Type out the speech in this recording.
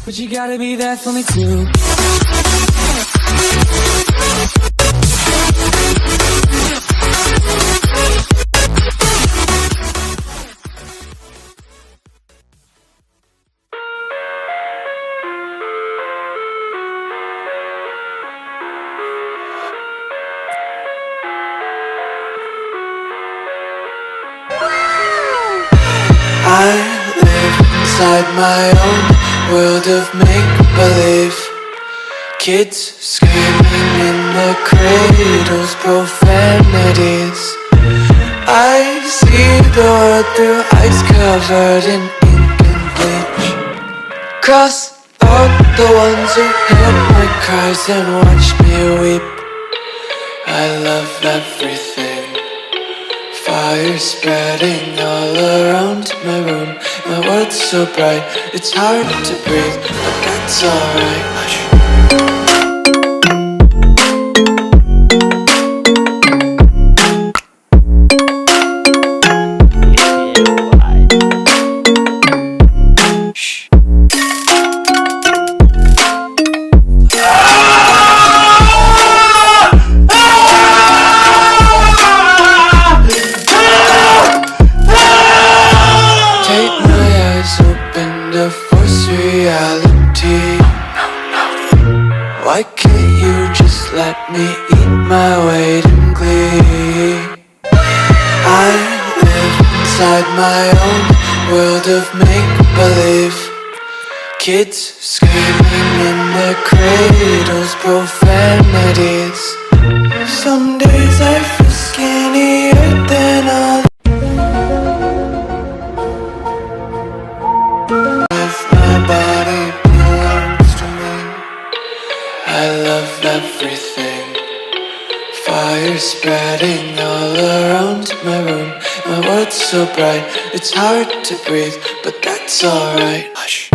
but you gotta be there for me too. I live inside my own world of make-believe. Kids screaming in the cradles, profanities. I see the world through ice covered in ink and bleach. Cross out the ones who heard my cries and watched me weep. I love everything. Fire spreading all around my room. My world's so bright, it's hard to breathe, but that's alright. Why can't you just let me eat my weight in glee? I live inside my own world of make-believe. Kids screaming in their cradles, profanities. Some days I feel skinnier than others. My body belongs to me. I love everything. Fire spreading all around my room. My world's so bright, it's hard to breathe, but that's alright. Hush.